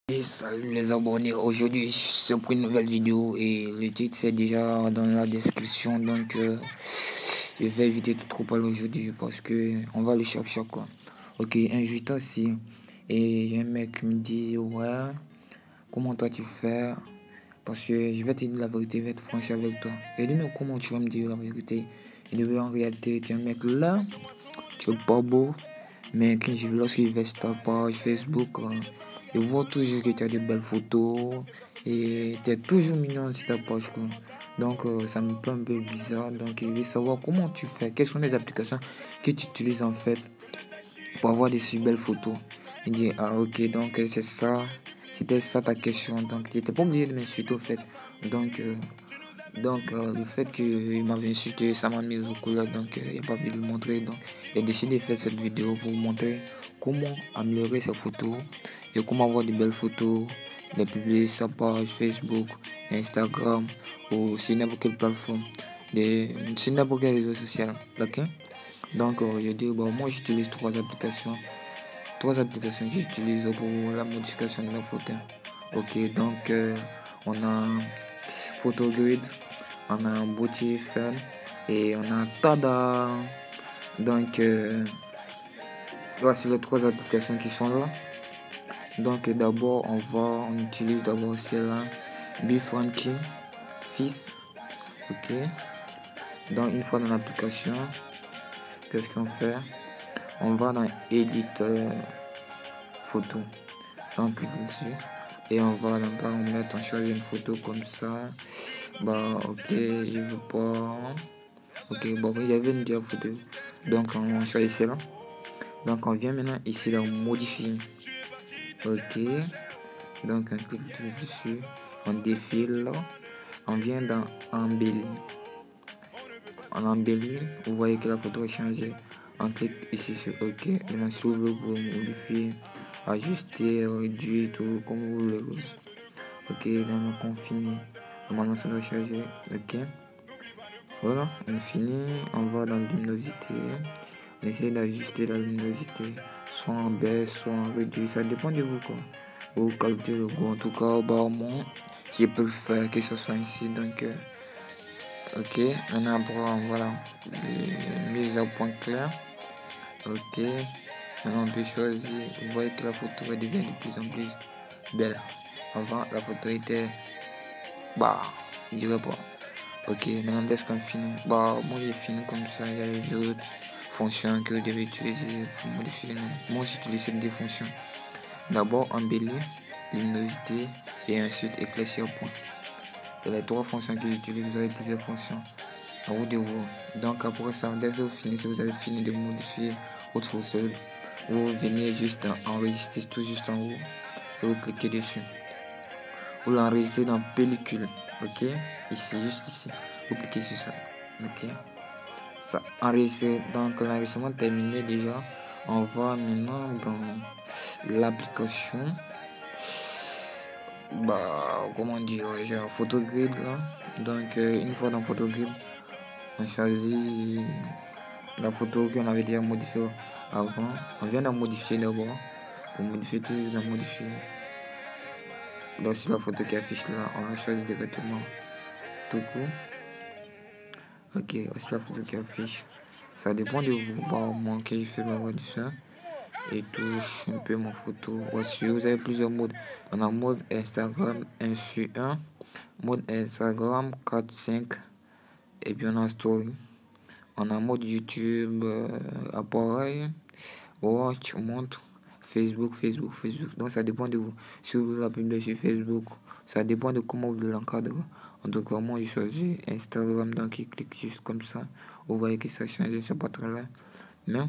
Et salut les abonnés, aujourd'hui c'est pour une nouvelle vidéo et le titre c'est déjà dans la description, donc je vais éviter de trop parler aujourd'hui parce que on va le chercher quoi. Ok, un juste aussi et j'ai un mec qui me dit ouais, comment toi tu fais, parce que je vais te dire la vérité, je vais être franche avec toi. Et dis mais comment tu vas me dire la vérité? Il dit en réalité tu es un mec là, tu es pas beau, mais quand lorsque je vais sur ta page Facebook, je vois toujours que tu as de belles photos et tu es toujours mignon sur ta page, quoi. Donc ça me plaît un peu bizarre. Donc je veux savoir comment tu fais, quelles sont les applications que tu utilises en fait pour avoir des si belles photos. Il dit ah ok, donc c'est ça, c'était ça ta question. Donc tu n'étais pas obligé de m'insulter au fait. Donc le fait qu'il m'avait insulté, ça m'a mis au couleur, donc il n'y a pas pu le montrer. Donc j'ai décidé de faire cette vidéo pour vous montrer comment améliorer ses photos et comment avoir de belles photos, les publier sur sa page Facebook, Instagram ou sur n'importe quelle plateforme, sur n'importe quel réseau social. Ok? Donc je dis, bon, moi j'utilise trois applications que j'utilise pour la modification de la photo. Ok, donc on a Photogrid, on a un Beauty Fun et on a Tada. Donc voici les trois applications qui sont là. Donc d'abord on utilise d'abord celle-là, Befranking Fils. Ok. Donc une fois dans l'application, qu'est-ce qu'on fait? On va dans éditeur photo. Donc on clique dessus et on va là-bas, on choisit une photo comme ça. Bah ok, je veux pas. Ok, bon, il y avait une déjà photo. Donc on choisit celle-là. Donc on vient maintenant ici dans modifier. Ok. Donc on clique dessus. On défile. On vient dans embellir. On embellit. Vous voyez que la photo est changée. On clique ici sur OK. Maintenant si vous voulez vous modifier, ajuster, réduire, tout comme vous voulez. Ok, maintenant on finit. Normalement ça doit changer. Ok. Voilà, on finit. On va dans luminosité. On essaie d'ajuster la luminosité, soit en baisse, soit en réduit, ça dépend de vous quoi. Vous calculez le goût, en tout cas, bah moi, je peux le faire, que ce soit ici, donc, ok, maintenant voilà, mise à point clair, ok, maintenant on peut choisir, vous voyez que la photo devient de plus en plus belle. Avant, la photo était, bah, je dirais pas. Ok, maintenant dès qu'on finit, bah moi j'ai fini comme ça, il y a les autres fonctions que vous devez utiliser pour modifier. Moi j'utilise ces deux fonctions. D'abord embellir, luminosité et ensuite éclaircir point. C'est les trois fonctions que j'utilise, vous avez plusieurs fonctions à vous de voir. Donc après ça, dès que vous finissez, vous avez fini de modifier votre photo, vous venez juste enregistrer tout juste en haut et vous cliquez dessus. Vous l'enregistrez dans pellicule, ok, ici, juste ici, vous cliquez sur ça, ok, ça enregistré. Donc l'enregistrement terminé déjà, on va maintenant dans l'application, bah comment dire, j'ai un photogrid là. Donc une fois dans photogrid, on choisit la photo qu'on avait déjà modifiée avant. On vient d'en modifier d'abord pour modifier tout, juste d'en modifier. Donc c'est la photo qui affiche là, on la choisit directement tout court. Ok, c'est la photo qui affiche. Ça dépend de vous. Bah, moi, que je fais ma du ça et touche un peu mon photo. Voici, vous avez plusieurs modes. On a mode Instagram 1 sur 1, mode Instagram 4, 5, et puis on a story. On a mode YouTube, appareil, watch, montre, Facebook. Donc ça dépend de vous. Si vous voulez la publier sur Facebook, ça dépend de comment vous l'encadrez. En tout cas, moi, j'ai choisi Instagram, donc il clique juste comme ça. Vous voyez que ça change, c'est pas très loin. Mais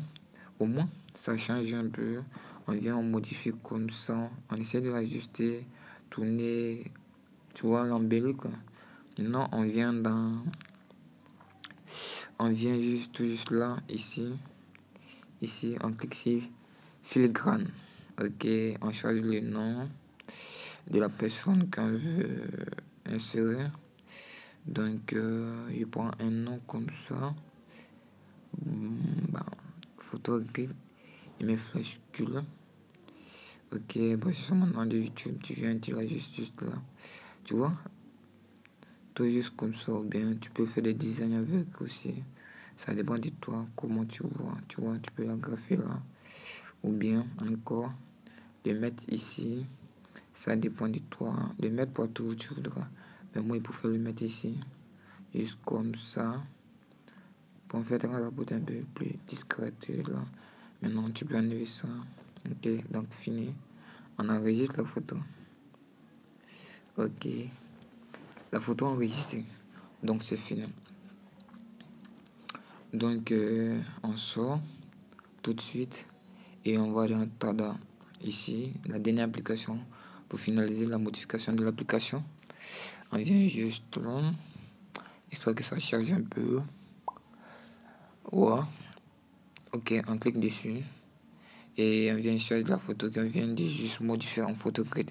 au moins, ça change un peu. On vient, on modifie comme ça. On essaie de l'ajuster, tourner, tu vois, l'embellir, quoi. Maintenant, on vient juste, tout juste là, ici. Ici, on clique sur filigrane. Ok, on choisit le nom de la personne qu'on veut insérer. Donc, je prends un nom comme ça. Bah, photographe et mes flashcules. Ok, bah c'est maintenant de YouTube, tu viens, tu l'as juste là. Tu vois? Tout juste comme ça, ou bien tu peux faire des designs avec aussi. Ça dépend de toi, comment tu vois. Tu vois, tu peux la graffer là. Ou bien encore, le mettre ici. Ça dépend de toi. Le mettre partout où tu voudras. Mais moi, il faut faire le mettre ici. Juste comme ça. Pour faire la beauté un peu plus discrète là. Maintenant, tu peux enlever ça. Ok, donc fini. On enregistre la photo. Ok. La photo enregistrée. Donc c'est fini. Donc on sort tout de suite et on va dans Tada. Ici, la dernière application pour finaliser la modification de l'application. On vient juste là, histoire que ça charge un peu. Ouais. Ok, on clique dessus et on vient charger la photo qu'on vient de juste modifier en photo grid.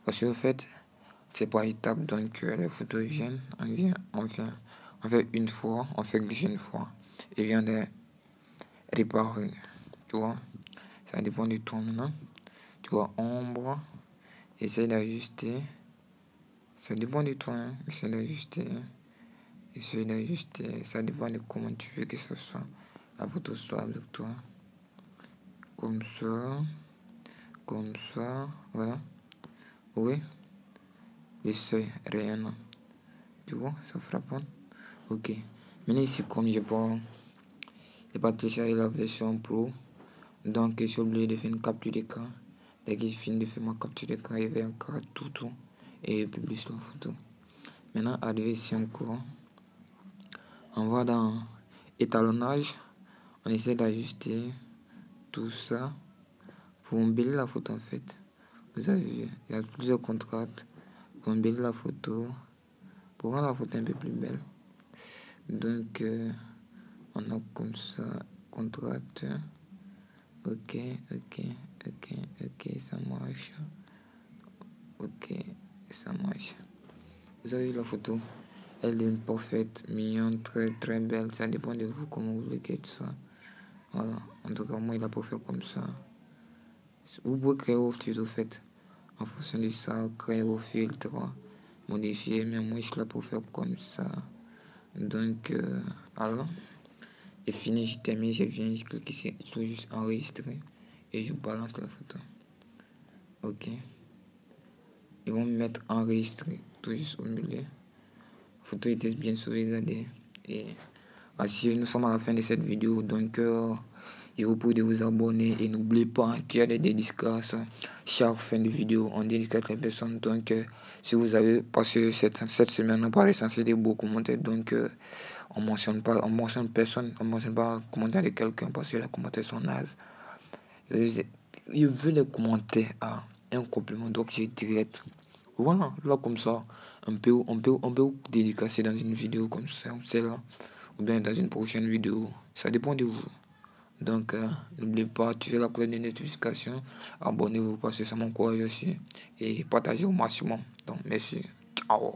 Parce qu'en fait, c'est par étape, donc les photos viennent, on fait une fois, on fait glisser une fois et vient de réparer. Tu vois, ça dépend du ton maintenant. Tu vois, ombre, essaye d'ajuster. Ça dépend de toi, hein. Essaye d'ajuster. Essaye d'ajuster. Ça dépend de comment tu veux que ce soit. La photo soit avec toi. Comme ça. Comme ça. Voilà. Oui. Essaye, rien. Tu vois, ça frappe. Ok. Maintenant ici, comme j'ai pas téléchargé la version pro. Donc j'ai oublié de faire une capture d'écran. Dès que j'ai fini de faire ma capture d'écran, il va encore tout. Et publier la photo. Maintenant, à ici encore. On va dans étalonnage. On essaie d'ajuster tout ça pour embellir la photo en fait. Vous avez vu, il y a plusieurs contrastes pour embellir la photo, pour rendre la photo un peu plus belle. Donc, on a comme ça, contraste. Ok, ça marche. Ok, ça marche. Vous avez vu la photo? Elle est parfaite, mignonne, très belle. Ça dépend de vous, comment vous voulez qu'elle soit. Voilà, en tout cas, moi, il a pas fait comme ça. Vous pouvez créer vos filtres, au fait. En fonction de ça, créer vos filtres, modifier. Mais moi, je l'ai pour faire comme ça. Donc, alors, et fini, j'ai terminé, je viens, je clique ici, je dois juste enregistrer. Et je balance la photo. Ok. Ils vont me mettre enregistré, tout juste au milieu. La photo était bien sauvegardée. Et voici, nous sommes à la fin de cette vidéo. Donc, je vous prie de vous abonner et n'oubliez pas qu'il y a des dédicaces chaque fin de vidéo. On dédicace les personnes. Donc, si vous avez passé cette semaine, on parle essentiel des beaux commentaires. Donc, on mentionne personne, on mentionne pas le commentaire de quelqu'un parce que les commentaires sont nazes. Je veux les commentaires à un complément d'objet direct. Voilà, là comme ça, on peut dédicacer dans une vidéo comme ça, celle-là, ou bien dans une prochaine vidéo. Ça dépend de vous. Donc, n'oubliez pas, activer la cloche de notification, abonnez-vous parce que ça m'encourage aussi, et partagez au maximum. Donc, merci. Ciao.